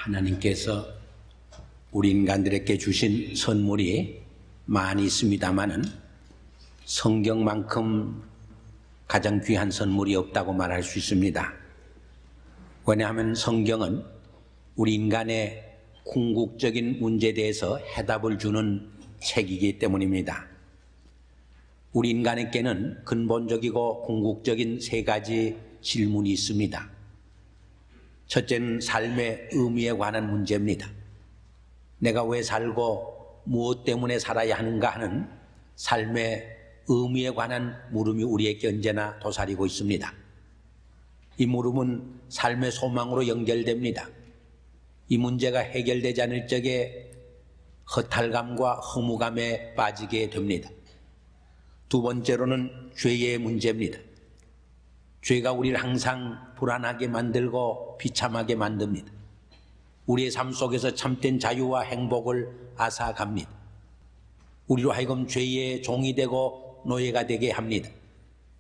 하나님께서 우리 인간들에게 주신 선물이 많이 있습니다마는 성경만큼 가장 귀한 선물이 없다고 말할 수 있습니다. 왜냐하면 성경은 우리 인간의 궁극적인 문제에 대해서 해답을 주는 책이기 때문입니다. 우리 인간에게는 근본적이고 궁극적인 세 가지 질문이 있습니다. 첫째는 삶의 의미에 관한 문제입니다. 내가 왜 살고 무엇 때문에 살아야 하는가 하는 삶의 의미에 관한 물음이 우리에게 언제나 도사리고 있습니다. 이 물음은 삶의 소망으로 연결됩니다. 이 문제가 해결되지 않을 적에 허탈감과 허무감에 빠지게 됩니다. 두 번째로는 죄의 문제입니다. 죄가 우리를 항상 불안하게 만들고 비참하게 만듭니다. 우리의 삶 속에서 참된 자유와 행복을 앗아갑니다. 우리로 하여금 죄의 종이 되고 노예가 되게 합니다.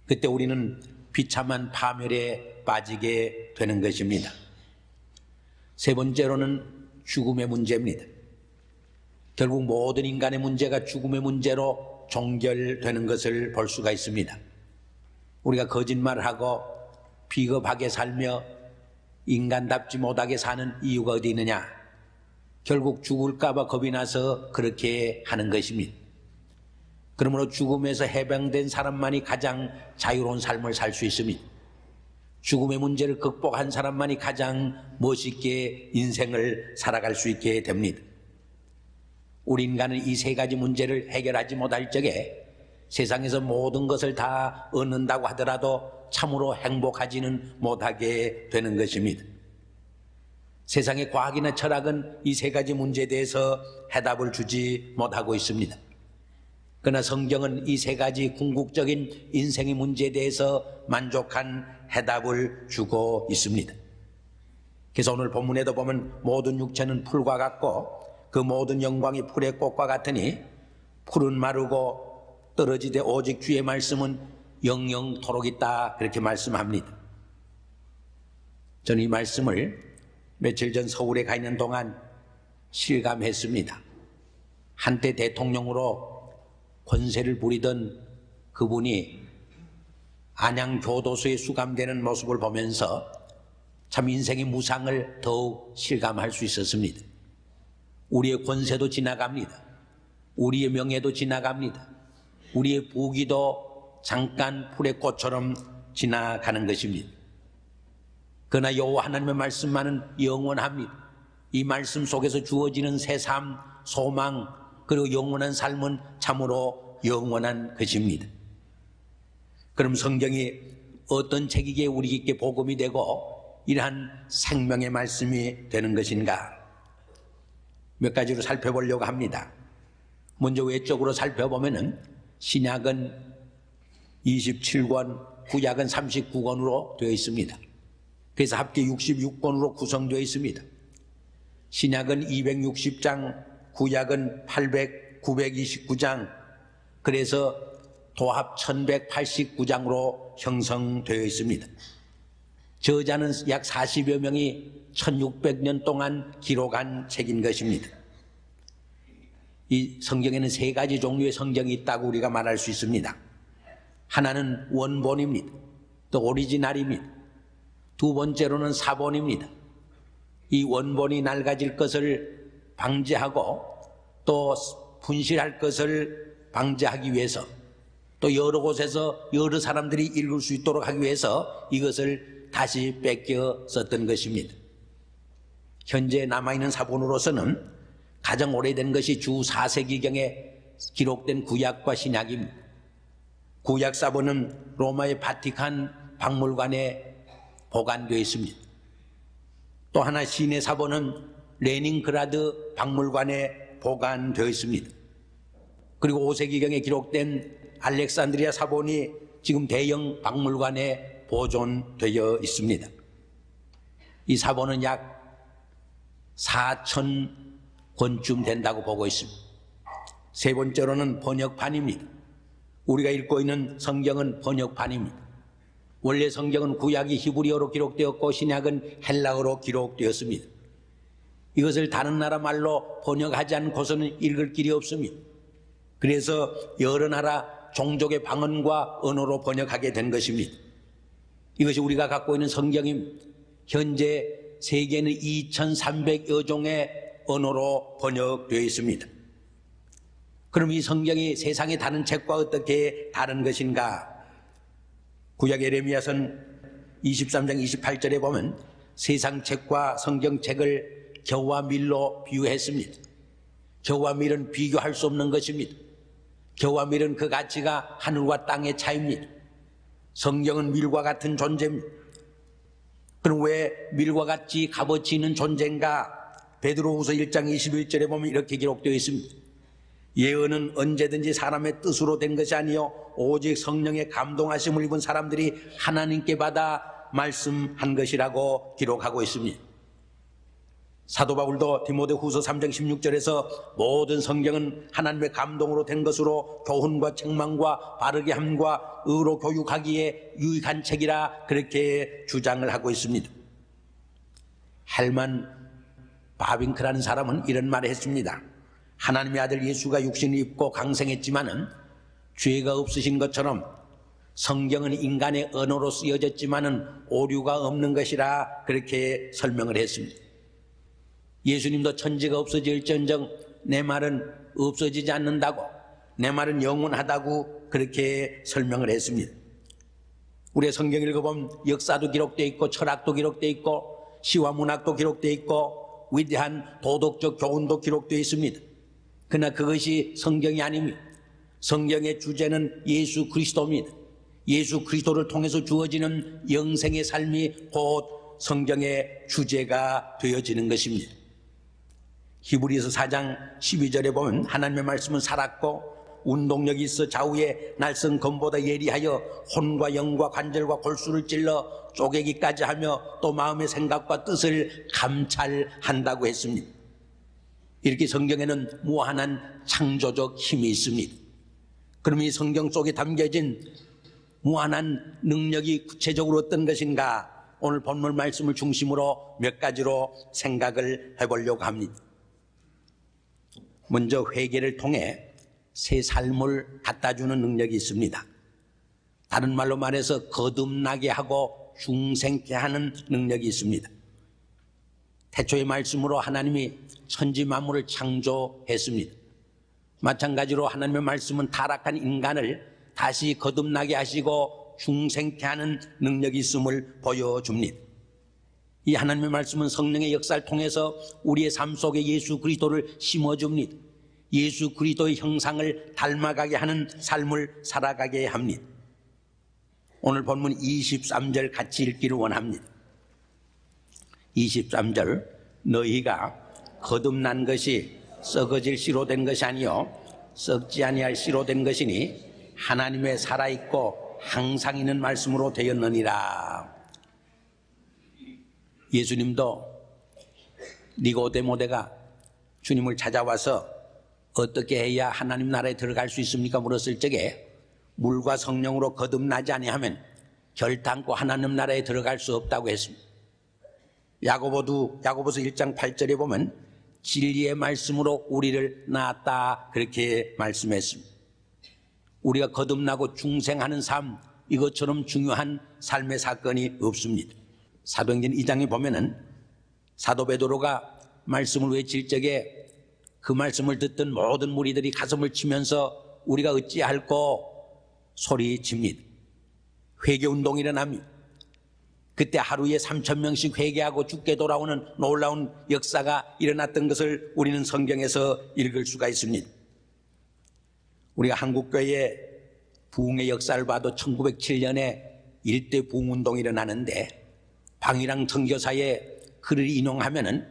그때 우리는 비참한 파멸에 빠지게 되는 것입니다. 세 번째로는 죽음의 문제입니다. 결국 모든 인간의 문제가 죽음의 문제로 종결되는 것을 볼 수가 있습니다. 우리가 거짓말하고 비겁하게 살며 인간답지 못하게 사는 이유가 어디 있느냐? 결국 죽을까 봐 겁이 나서 그렇게 하는 것입니다. 그러므로 죽음에서 해방된 사람만이 가장 자유로운 삶을 살 수 있습니다. 죽음의 문제를 극복한 사람만이 가장 멋있게 인생을 살아갈 수 있게 됩니다. 우리 인간은 이 세 가지 문제를 해결하지 못할 적에 세상에서 모든 것을 다 얻는다고 하더라도 참으로 행복하지는 못하게 되는 것입니다. 세상의 과학이나 철학은 이 세 가지 문제에 대해서 해답을 주지 못하고 있습니다. 그러나 성경은 이 세 가지 궁극적인 인생의 문제에 대해서 만족한 해답을 주고 있습니다. 그래서 오늘 본문에도 보면 모든 육체는 풀과 같고 그 모든 영광이 풀의 꽃과 같으니 풀은 마르고 떨어지되 오직 주의 말씀은 영영토록 있다, 그렇게 말씀합니다. 저는 이 말씀을 며칠 전 서울에 가 있는 동안 실감했습니다. 한때 대통령으로 권세를 부리던 그분이 안양교도소에 수감되는 모습을 보면서 참 인생의 무상을 더욱 실감할 수 있었습니다. 우리의 권세도 지나갑니다. 우리의 명예도 지나갑니다. 우리의 부귀도 잠깐 풀의 꽃처럼 지나가는 것입니다. 그러나 여호와 하나님의 말씀만은 영원합니다. 이 말씀 속에서 주어지는 새 삶, 소망, 그리고 영원한 삶은 참으로 영원한 것입니다. 그럼 성경이 어떤 책이기에 우리에게 복음이 되고 이러한 생명의 말씀이 되는 것인가? 몇 가지로 살펴보려고 합니다. 먼저 외적으로 살펴보면은 신약은 27권, 구약은 39권으로 되어 있습니다. 그래서 합계 66권으로 구성되어 있습니다. 신약은 260장, 구약은 929장, 그래서 도합 1189장으로 형성되어 있습니다. 저자는 약 40여 명이 1600년 동안 기록한 책인 것입니다. 이 성경에는 세 가지 종류의 성경이 있다고 우리가 말할 수 있습니다. 하나는 원본입니다. 또 오리지널입니다. 두 번째로는 사본입니다. 이 원본이 낡아질 것을 방지하고 또 분실할 것을 방지하기 위해서 또 여러 곳에서 여러 사람들이 읽을 수 있도록 하기 위해서 이것을 다시 뺏겨 썼던 것입니다. 현재 남아있는 사본으로서는 가장 오래된 것이 주 4세기경에 기록된 구약과 신약입니다. 구약 사본은 로마의 바티칸 박물관에 보관되어 있습니다. 또 하나 신의 사본은 레닌그라드 박물관에 보관되어 있습니다. 그리고 5세기경에 기록된 알렉산드리아 사본이 지금 대형 박물관에 보존되어 있습니다. 이 사본은 약 4,000권쯤 된다고 보고 있습니다. 세 번째로는 번역판입니다. 우리가 읽고 있는 성경은 번역판입니다. 원래 성경은 구약이 히브리어로 기록되었고 신약은 헬라어로 기록되었습니다. 이것을 다른 나라 말로 번역하지 않고서는 읽을 길이 없습니다. 그래서 여러 나라 종족의 방언과 언어로 번역하게 된 것입니다. 이것이 우리가 갖고 있는 성경입니다. 현재 세계는 2300여 종의 언어로 번역되어 있습니다. 그럼 이 성경이 세상의 다른 책과 어떻게 다른 것인가? 구약 에레미야선 23장 28절에 보면 세상 책과 성경책을 겨와 밀로 비유했습니다. 겨와 밀은 비교할 수 없는 것입니다. 겨와 밀은 그 가치가 하늘과 땅의 차이입니다. 성경은 밀과 같은 존재입니다. 그럼 왜 밀과 같이 값어치 있는 존재인가? 베드로후서 1장 21절에 보면 이렇게 기록되어 있습니다. 예언은 언제든지 사람의 뜻으로 된 것이 아니요 오직 성령의 감동하심을 입은 사람들이 하나님께 받아 말씀한 것이라고 기록하고 있습니다. 사도 바울도 디모데후서 3장 16절에서 모든 성경은 하나님의 감동으로 된 것으로 교훈과 책망과 바르게 함과 의로 교육하기에 유익한 책이라 그렇게 주장을 하고 있습니다. 헬만 바빙크라는 사람은 이런 말을 했습니다. 하나님의 아들 예수가 육신을 입고 강생했지만은 죄가 없으신 것처럼 성경은 인간의 언어로 쓰여졌지만은 오류가 없는 것이라 그렇게 설명을 했습니다. 예수님도 천지가 없어질지언정 내 말은 없어지지 않는다고, 내 말은 영원하다고 그렇게 설명을 했습니다. 우리의 성경 읽어보면 역사도 기록되어 있고 철학도 기록되어 있고 시와 문학도 기록되어 있고 위대한 도덕적 교훈도 기록되어 있습니다. 그러나 그것이 성경이 아닙니다. 성경의 주제는 예수 그리스도입니다. 예수 그리스도를 통해서 주어지는 영생의 삶이 곧 성경의 주제가 되어지는 것입니다. 히브리서 4장 12절에 보면 하나님의 말씀은 살았고 운동력이 있어 좌우에 날선 검보다 예리하여 혼과 영과 관절과 골수를 찔러 쪼개기까지 하며 또 마음의 생각과 뜻을 감찰한다고 했습니다. 이렇게 성경에는 무한한 창조적 힘이 있습니다. 그럼 이 성경 속에 담겨진 무한한 능력이 구체적으로 어떤 것인가? 오늘 본문 말씀을 중심으로 몇 가지로 생각을 해보려고 합니다. 먼저 회개를 통해 새 삶을 갖다주는 능력이 있습니다. 다른 말로 말해서 거듭나게 하고 중생케 하는 능력이 있습니다. 태초의 말씀으로 하나님이 천지 만물을 창조했습니다. 마찬가지로 하나님의 말씀은 타락한 인간을 다시 거듭나게 하시고 중생케 하는 능력이 있음을 보여줍니다. 이 하나님의 말씀은 성령의 역사를 통해서 우리의 삶 속에 예수 그리스도를 심어줍니다. 예수 그리스도의 형상을 닮아가게 하는 삶을 살아가게 합니다. 오늘 본문 23절 같이 읽기를 원합니다. 23절 너희가 거듭난 것이 썩어질 씨로 된 것이 아니요 썩지 아니할 씨로 된 것이니 하나님의 살아있고 항상 있는 말씀으로 되었느니라. 예수님도 니고데모데가 주님을 찾아와서 어떻게 해야 하나님 나라에 들어갈 수 있습니까? 물었을 적에 물과 성령으로 거듭나지 아니하면 결단코 하나님 나라에 들어갈 수 없다고 했습니다. 야고보서 1장 8절에 보면 진리의 말씀으로 우리를 낳았다 그렇게 말씀했습니다. 우리가 거듭나고 중생하는 삶, 이것처럼 중요한 삶의 사건이 없습니다. 사도행전 2장에 보면은 사도 베드로가 말씀을 외칠 적에 그 말씀을 듣던 모든 무리들이 가슴을 치면서 우리가 어찌할꼬 소리칩니다. 회개운동이 일어납니다. 그때 하루에 3,000명씩 회개하고 죽게 돌아오는 놀라운 역사가 일어났던 것을 우리는 성경에서 읽을 수가 있습니다. 우리가 한국교회의 부흥의 역사를 봐도 1907년에 일대 부흥운동이 일어나는데 방위랑 선교사의 글을 인용하면은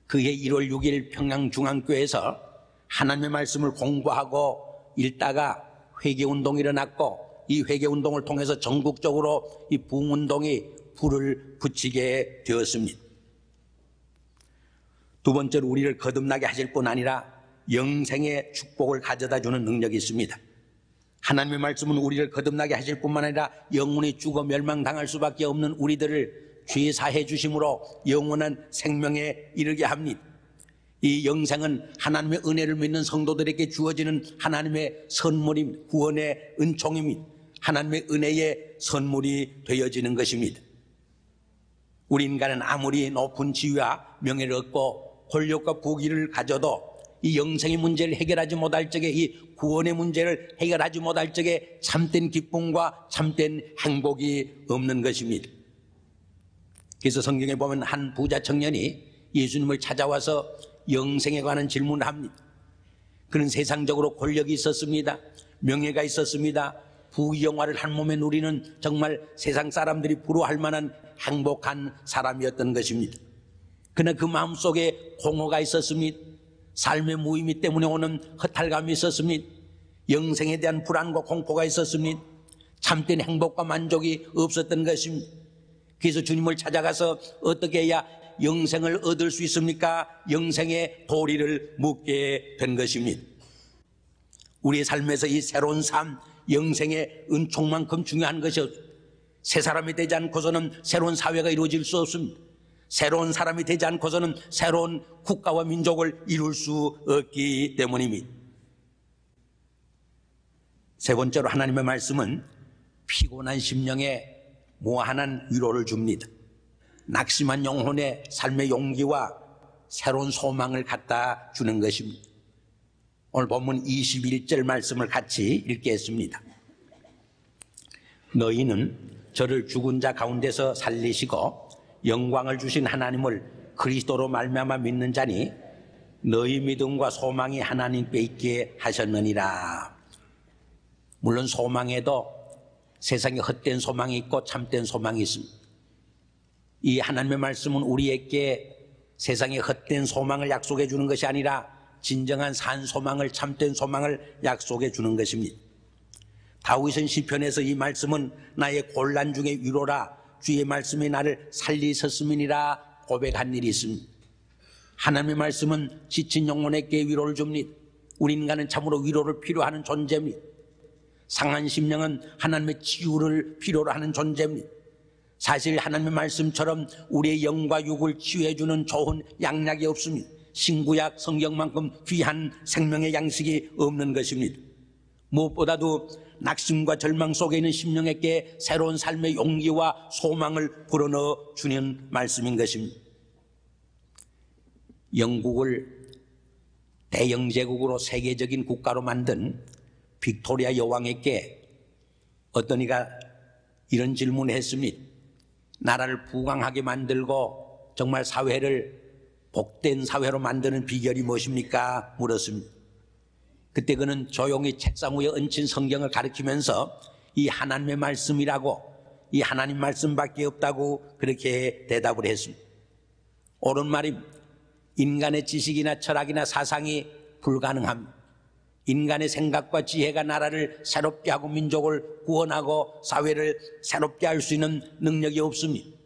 그해 1월 6일 평양중앙교회에서 하나님의 말씀을 공부하고 읽다가 회개운동이 일어났고 이 회개운동을 통해서 전국적으로 이 부흥운동이 불을 붙이게 되었습니다. 두 번째로 우리를 거듭나게 하실 뿐 아니라 영생의 축복을 가져다 주는 능력이 있습니다. 하나님의 말씀은 우리를 거듭나게 하실 뿐만 아니라 영원히 죽어 멸망당할 수밖에 없는 우리들을 죄 사해 주심으로 영원한 생명에 이르게 합니다. 이 영생은 하나님의 은혜를 믿는 성도들에게 주어지는 하나님의 선물입니다. 구원의 은총입니다. 하나님의 은혜의 선물이 되어지는 것입니다. 우리 인간은 아무리 높은 지위와 명예를 얻고 권력과 부귀를 가져도 이 영생의 문제를 해결하지 못할 적에, 이 구원의 문제를 해결하지 못할 적에 참된 기쁨과 참된 행복이 없는 것입니다. 그래서 성경에 보면 한 부자 청년이 예수님을 찾아와서 영생에 관한 질문을 합니다. 그는 세상적으로 권력이 있었습니다. 명예가 있었습니다. 부귀영화를 한 몸에 누리는 정말 세상 사람들이 부러워할 만한 행복한 사람이었던 것입니다. 그러나 그 마음속에 공허가 있었습니다. 삶의 무의미 때문에 오는 허탈감이 있었습니다. 영생에 대한 불안과 공포가 있었습니다. 참된 행복과 만족이 없었던 것입니다. 그래서 주님을 찾아가서 어떻게 해야 영생을 얻을 수 있습니까? 영생의 도리를 묻게 된 것입니다. 우리의 삶에서 이 새로운 삶, 영생의 은총만큼 중요한 것이 새 사람이 되지 않고서는 새로운 사회가 이루어질 수 없습니다. 새로운 사람이 되지 않고서는 새로운 국가와 민족을 이룰 수 없기 때문입니다. 세 번째로 하나님의 말씀은 피곤한 심령에 무한한 위로를 줍니다. 낙심한 영혼의 삶의 용기와 새로운 소망을 갖다 주는 것입니다. 오늘 본문 21절 말씀을 같이 읽겠습니다. 너희는 저를 죽은 자 가운데서 살리시고 영광을 주신 하나님을 그리스도로 말미암아 믿는 자니 너희 믿음과 소망이 하나님께 있게 하셨느니라. 물론 소망에도 세상에 헛된 소망이 있고 참된 소망이 있습니다. 이 하나님의 말씀은 우리에게 세상에 헛된 소망을 약속해 주는 것이 아니라 진정한 산 소망을, 참된 소망을 약속해 주는 것입니다. 다윗은 시편에서 이 말씀은 나의 곤란 중에 위로라, 주의 말씀이 나를 살리셨음이니라 고백한 일이 있습니다. 하나님의 말씀은 지친 영혼에게 위로를 줍니다. 우리 인간은 참으로 위로를 필요하는 존재입니다. 상한 심령은 하나님의 치유를 필요로 하는 존재입니다. 사실 하나님의 말씀처럼 우리의 영과 육을 치유해주는 좋은 양약이 없습니다. 신구약 성경만큼 귀한 생명의 양식이 없는 것입니다. 무엇보다도 낙심과 절망 속에 있는 심령에게 새로운 삶의 용기와 소망을 불어넣어 주는 말씀인 것입니다. 영국을 대영제국으로 세계적인 국가로 만든 빅토리아 여왕에게 어떤 이가 이런 질문을 했습니다. 나라를 부강하게 만들고 정말 사회를 복된 사회로 만드는 비결이 무엇입니까? 물었습니다. 그때 그는 조용히 책상 위에 얹힌 성경을 가리키면서 이 하나님의 말씀이라고, 이 하나님 말씀밖에 없다고 그렇게 대답을 했습니다. 옳은 말입니다. 인간의 지식이나 철학이나 사상이 불가능합니다. 인간의 생각과 지혜가 나라를 새롭게 하고 민족을 구원하고 사회를 새롭게 할 수 있는 능력이 없습니다.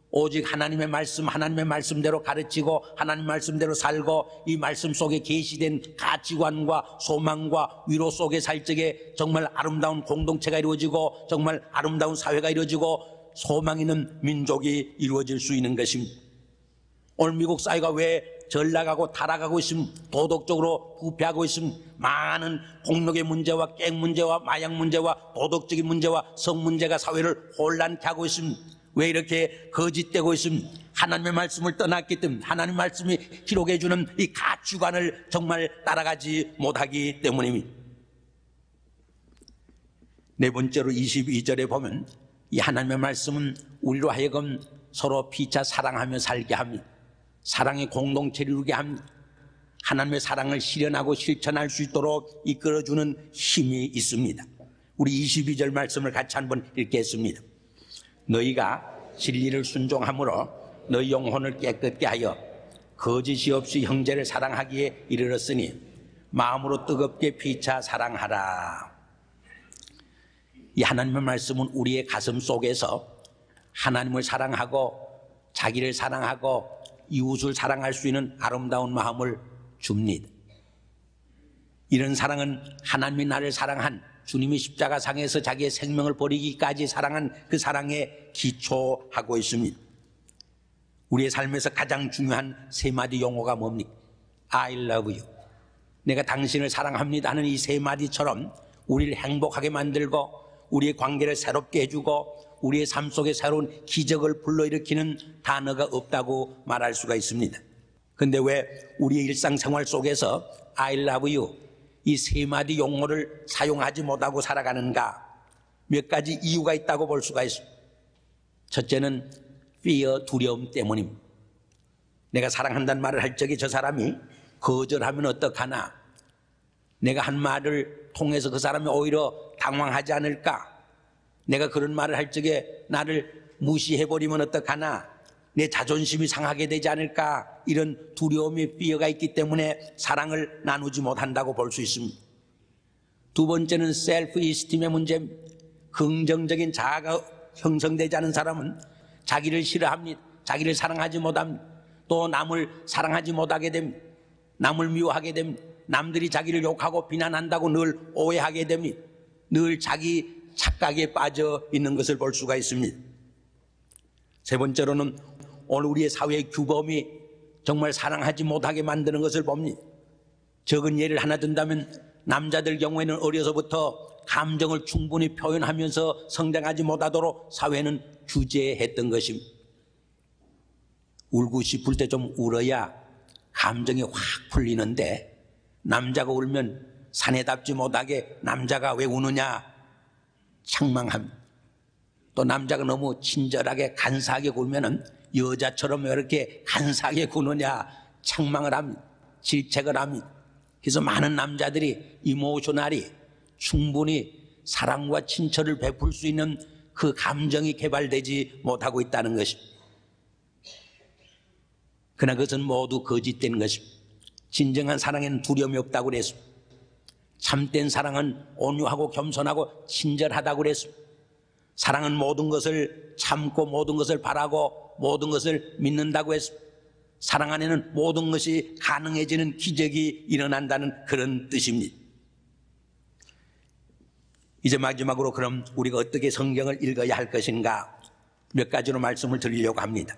오직 하나님의 말씀, 하나님의 말씀대로 가르치고 하나님 말씀대로 살고 이 말씀 속에 계시된 가치관과 소망과 위로 속에 살 적에 정말 아름다운 공동체가 이루어지고 정말 아름다운 사회가 이루어지고 소망 있는 민족이 이루어질 수 있는 것입니다. 오늘 미국 사회가 왜 전락하고 타락하고 있습니다. 도덕적으로 부패하고 있습니다. 많은 폭력의 문제와 깽 문제와 마약 문제와 도덕적인 문제와 성 문제가 사회를 혼란케 하고 있습니다. 왜 이렇게 거짓되고 있습니다. 하나님의 말씀을 떠났기 때문에, 하나님의 말씀이 기록해 주는 이 가치관을 정말 따라가지 못하기 때문입니다. 네 번째로 22절에 보면 이 하나님의 말씀은 우리로 하여금 서로 피차 사랑하며 살게 합니다. 사랑의 공동체를 이루게 합니다. 하나님의 사랑을 실현하고 실천할 수 있도록 이끌어주는 힘이 있습니다. 우리 22절 말씀을 같이 한번 읽겠습니다. 너희가 진리를 순종함으로 너희 영혼을 깨끗게 하여 거짓이 없이 형제를 사랑하기에 이르렀으니 마음으로 뜨겁게 피차 사랑하라. 이 하나님의 말씀은 우리의 가슴 속에서 하나님을 사랑하고 자기를 사랑하고 이웃을 사랑할 수 있는 아름다운 마음을 줍니다. 이런 사랑은 하나님이 나를 사랑한, 주님이 십자가상에서 자기의 생명을 버리기까지 사랑한 그 사랑에 기초하고 있습니다. 우리의 삶에서 가장 중요한 세 마디 용어가 뭡니까? I love you. 내가 당신을 사랑합니다 하는 이 세 마디처럼 우리를 행복하게 만들고 우리의 관계를 새롭게 해주고 우리의 삶 속에 새로운 기적을 불러일으키는 단어가 없다고 말할 수가 있습니다. 그런데 왜 우리의 일상생활 속에서 I love you 이 세 마디 용어를 사용하지 못하고 살아가는가? 몇 가지 이유가 있다고 볼 수가 있습니다. 첫째는 fear, 두려움 때문입니다. 내가 사랑한다는 말을 할 적에 저 사람이 거절하면 어떡하나? 내가 한 말을 통해서 그 사람이 오히려 당황하지 않을까? 내가 그런 말을 할 적에 나를 무시해버리면 어떡하나? 내 자존심이 상하게 되지 않을까? 이런 두려움이 fear가 있기 때문에 사랑을 나누지 못한다고 볼 수 있습니다. 두 번째는 self-esteem의 문제입니다. 긍정적인 자아가 형성되지 않은 사람은 자기를 싫어합니다. 자기를 사랑하지 못합니다. 또 남을 사랑하지 못하게 됩니다. 남을 미워하게 됩니다. 남들이 자기를 욕하고 비난한다고 늘 오해하게 됩니다. 늘 자기 착각에 빠져 있는 것을 볼 수가 있습니다. 세 번째로는 오늘 우리의 사회의 규범이 정말 사랑하지 못하게 만드는 것을 봅니다. 적은 예를 하나 든다면 남자들 경우에는 어려서부터 감정을 충분히 표현하면서 성장하지 못하도록 사회는 규제했던 것입니다. 울고 싶을 때 좀 울어야 감정이 확 풀리는데 남자가 울면 사내답지 못하게 남자가 왜 우느냐 책망합니다. 또 남자가 너무 친절하게 간사하게 굴면은 여자처럼 왜 이렇게 간사하게 구느냐 책망을 합니다. 질책을 합니다. 그래서 많은 남자들이 이모셔널이 충분히 사랑과 친절을 베풀 수 있는 그 감정이 개발되지 못하고 있다는 것입니다. 그러나 그것은 모두 거짓된 것입니다. 진정한 사랑에는 두려움이 없다고 그랬습니다. 참된 사랑은 온유하고 겸손하고 친절하다고 그랬습니다. 사랑은 모든 것을 참고 모든 것을 바라고 모든 것을 믿는다고 했습니다. 사랑 안에는 모든 것이 가능해지는 기적이 일어난다는 그런 뜻입니다. 이제 마지막으로 그럼 우리가 어떻게 성경을 읽어야 할 것인가 몇 가지로 말씀을 드리려고 합니다.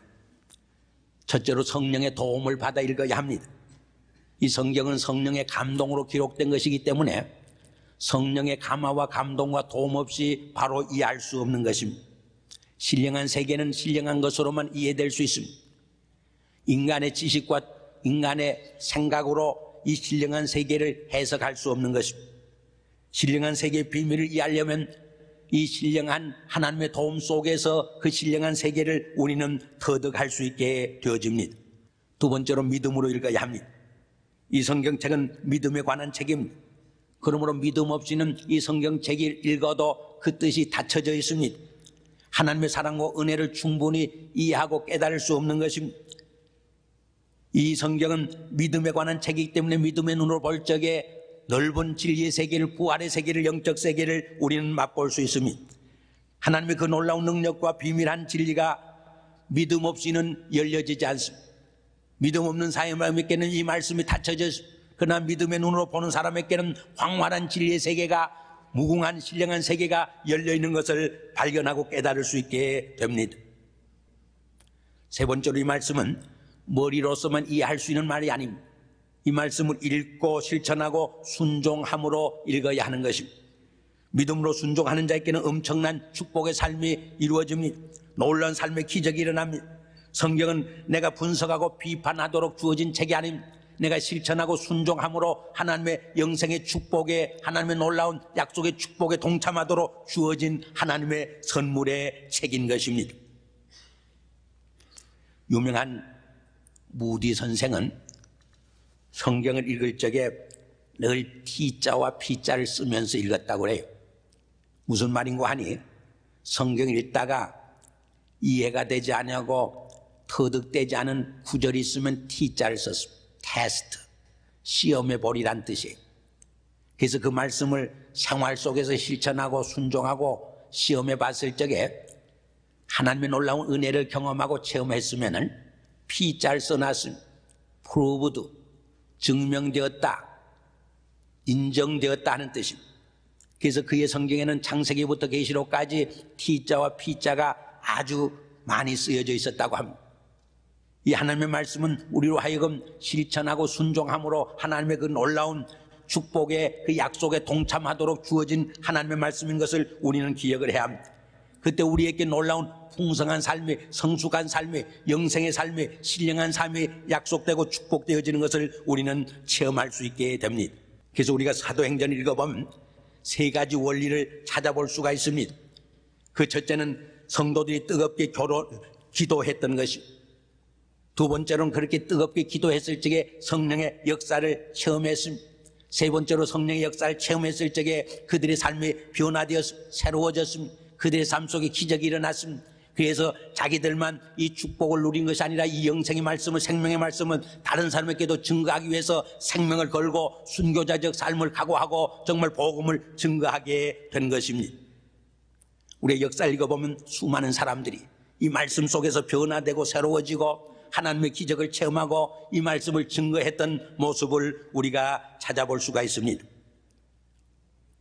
첫째로 성령의 도움을 받아 읽어야 합니다. 이 성경은 성령의 감동으로 기록된 것이기 때문에 성령의 감화와 감동과 도움 없이 바로 이해할 수 없는 것입니다. 신령한 세계는 신령한 것으로만 이해될 수 있습니다. 인간의 지식과 인간의 생각으로 이 신령한 세계를 해석할 수 없는 것입니다. 신령한 세계의 비밀을 이해하려면 이 신령한 하나님의 도움 속에서 그 신령한 세계를 우리는 터득할 수 있게 되어집니다. 두 번째로 믿음으로 읽어야 합니다. 이 성경책은 믿음에 관한 책입니다. 그러므로 믿음 없이는 이 성경책을 읽어도 그 뜻이 닫혀져 있습니다. 하나님의 사랑과 은혜를 충분히 이해하고 깨달을 수 없는 것입니다. 이 성경은 믿음에 관한 책이기 때문에 믿음의 눈으로 볼 적에 넓은 진리의 세계를, 부활의 세계를, 영적 세계를 우리는 맛볼 수 있습니다. 하나님의 그 놀라운 능력과 비밀한 진리가 믿음 없이는 열려지지 않습니다. 믿음 없는 사람에게는 이 말씀이 닫혀져 있습니다. 그러나 믿음의 눈으로 보는 사람에게는 황활한 진리의 세계가, 무궁한 신령한 세계가 열려있는 것을 발견하고 깨달을 수 있게 됩니다. 세 번째로 이 말씀은 머리로서만 이해할 수 있는 말이 아닙니다. 이 말씀을 읽고 실천하고 순종함으로 읽어야 하는 것입니다. 믿음으로 순종하는 자에게는 엄청난 축복의 삶이 이루어집니다. 놀라운 삶의 기적이 일어납니다. 성경은 내가 분석하고 비판하도록 주어진 책이 아닙니다. 내가 실천하고 순종함으로 하나님의 영생의 축복에, 하나님의 놀라운 약속의 축복에 동참하도록 주어진 하나님의 선물의 책인 것입니다. 유명한 무디 선생은 성경을 읽을 적에 늘 T자와 P자를 쓰면서 읽었다고 해요. 무슨 말인고 하니 성경을 읽다가 이해가 되지 않냐고 터득되지 않은 구절이 있으면 T자를 썼습니다. 테스트, 시험해 보리란 뜻이에요. 그래서 그 말씀을 생활 속에서 실천하고 순종하고 시험해 봤을 적에 하나님의 놀라운 은혜를 경험하고 체험했으면은 P자를 써놨습니다. proved, 증명되었다, 인정되었다 하는 뜻입니다. 그래서 그의 성경에는 창세기부터 계시록까지 T자와 P자가 아주 많이 쓰여져 있었다고 합니다. 이 하나님의 말씀은 우리로 하여금 실천하고 순종함으로 하나님의 그 놀라운 축복의 그 약속에 동참하도록 주어진 하나님의 말씀인 것을 우리는 기억을 해야 합니다. 그때 우리에게 놀라운 풍성한 삶이, 성숙한 삶이, 영생의 삶이, 신령한 삶이 약속되고 축복되어지는 것을 우리는 체험할 수 있게 됩니다. 그래서 우리가 사도행전을 읽어보면 세 가지 원리를 찾아볼 수가 있습니다. 그 첫째는 성도들이 뜨겁게 기도했던 것이, 두 번째로는 그렇게 뜨겁게 기도했을 적에 성령의 역사를 체험했습니다. 세 번째로 성령의 역사를 체험했을 적에 그들의 삶이 변화되었습니다. 새로워졌습니다. 그들의 삶 속에 기적이 일어났습니다. 그래서 자기들만 이 축복을 누린 것이 아니라 이 영생의 말씀을, 생명의 말씀은 다른 사람에게도 증거하기 위해서 생명을 걸고 순교자적 삶을 각오하고 정말 복음을 증거하게 된 것입니다. 우리의 역사를 읽어보면 수많은 사람들이 이 말씀 속에서 변화되고 새로워지고 하나님의 기적을 체험하고 이 말씀을 증거했던 모습을 우리가 찾아볼 수가 있습니다.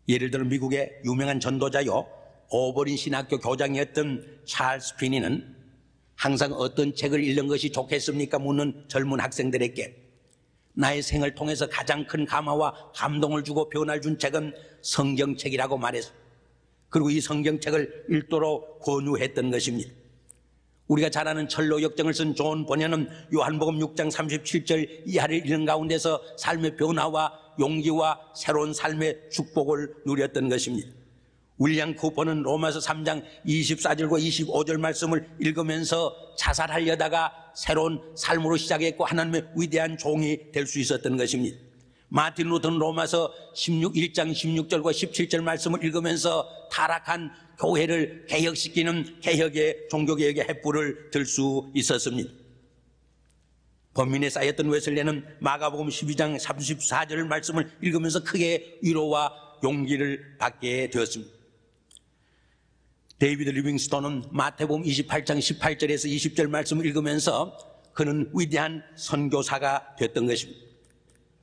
예를 들어 미국의 유명한 전도자요, 오버린 신학교 교장이었던 찰스 피니는 항상 어떤 책을 읽는 것이 좋겠습니까? 묻는 젊은 학생들에게 나의 생을 통해서 가장 큰 감화와 감동을 주고 변화를 준 책은 성경책이라고 말했습니다. 그리고 이 성경책을 읽도록 권유했던 것입니다. 우리가 잘 아는 철로 역정을 쓴 존 번연은 요한복음 6장 37절 이하를 읽는 가운데서 삶의 변화와 용기와 새로운 삶의 축복을 누렸던 것입니다. 윌리엄 쿠퍼는 로마서 3장 24절과 25절 말씀을 읽으면서 자살하려다가 새로운 삶으로 시작했고 하나님의 위대한 종이 될 수 있었던 것입니다. 마틴 루터는 로마서 1장 16절과 17절 말씀을 읽으면서 타락한 교회를 개혁시키는 개혁의 종교개혁의 횃불을 들 수 있었습니다. 범민에 쌓였던 웨슬레는 마가복음 12장 34절 말씀을 읽으면서 크게 위로와 용기를 받게 되었습니다. 데이비드 리빙스톤은 마태복음 28장 18절에서 20절 말씀을 읽으면서 그는 위대한 선교사가 됐던 것입니다.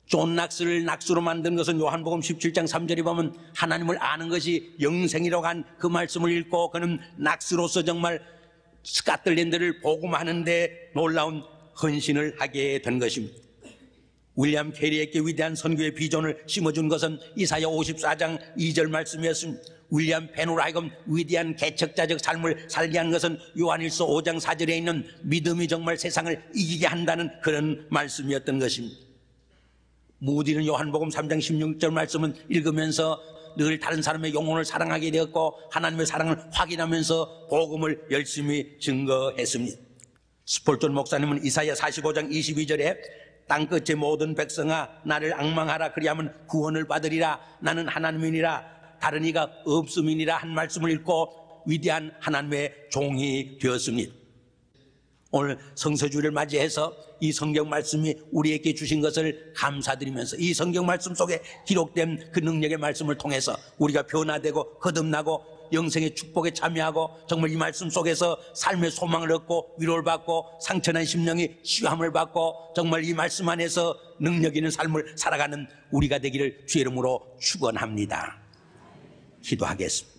존 낙스를 낙수로 만든 것은 요한복음 17장 3절에 보면 하나님을 아는 것이 영생이라고 한 그 말씀을 읽고 그는 낙스로서 정말 스카틀랜드를 복음하는데 놀라운 헌신을 하게 된 것입니다. 윌리엄 캐리에게 위대한 선교의 비전을 심어준 것은 이사야 54장 2절 말씀이었습니다. 윌리엄 펜으로 하여금 위대한 개척자적 삶을 살게 한 것은 요한일서 5장 4절에 있는 믿음이 정말 세상을 이기게 한다는 그런 말씀이었던 것입니다. 무디는 요한복음 3장 16절 말씀을 읽으면서 늘 다른 사람의 영혼을 사랑하게 되었고 하나님의 사랑을 확인하면서 복음을 열심히 증거했습니다. 스폴전 목사님은 이사야 45장 22절에 땅끝의 모든 백성아 나를 앙망하라 그리하면 구원을 받으리라 나는 하나님이니라 다른 이가 없음이니라 한 말씀을 읽고 위대한 하나님의 종이 되었습니다. 오늘 성서주일을 맞이해서 이 성경 말씀이 우리에게 주신 것을 감사드리면서 이 성경 말씀 속에 기록된 그 능력의 말씀을 통해서 우리가 변화되고 거듭나고 영생의 축복에 참여하고 정말 이 말씀 속에서 삶의 소망을 얻고 위로를 받고 상처난 심령이 치유함을 받고 정말 이 말씀 안에서 능력 있는 삶을 살아가는 우리가 되기를 주의 이름으로 축원합니다. 기도하겠습니다.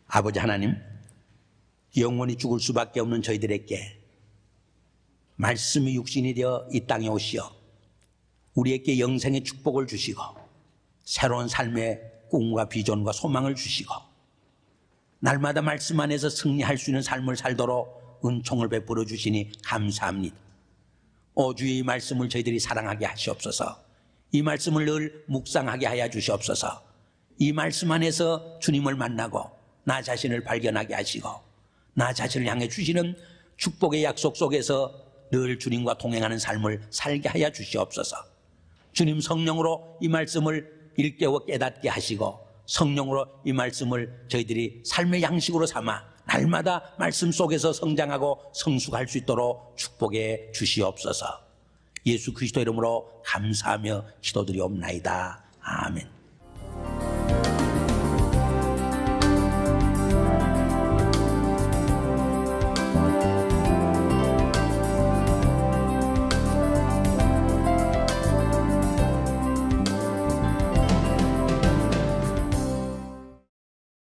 아버지 하나님, 영원히 죽을 수밖에 없는 저희들에게 말씀이 육신이 되어 이 땅에 오시어 우리에게 영생의 축복을 주시고 새로운 삶의 꿈과 비전과 소망을 주시고 날마다 말씀 안에서 승리할 수 있는 삶을 살도록 은총을 베풀어 주시니 감사합니다. 주의 이 말씀을 저희들이 사랑하게 하시옵소서. 이 말씀을 늘 묵상하게 하여 주시옵소서. 이 말씀 안에서 주님을 만나고 나 자신을 발견하게 하시고 나 자신을 향해 주시는 축복의 약속 속에서 늘 주님과 동행하는 삶을 살게 하여 주시옵소서. 주님 성령으로 이 말씀을 일깨워 깨닫게 하시고 성령으로 이 말씀을 저희들이 삶의 양식으로 삼아 날마다 말씀 속에서 성장하고 성숙할 수 있도록 축복해 주시옵소서. 예수 그리스도 이름으로 감사하며 기도드리옵나이다. 아멘.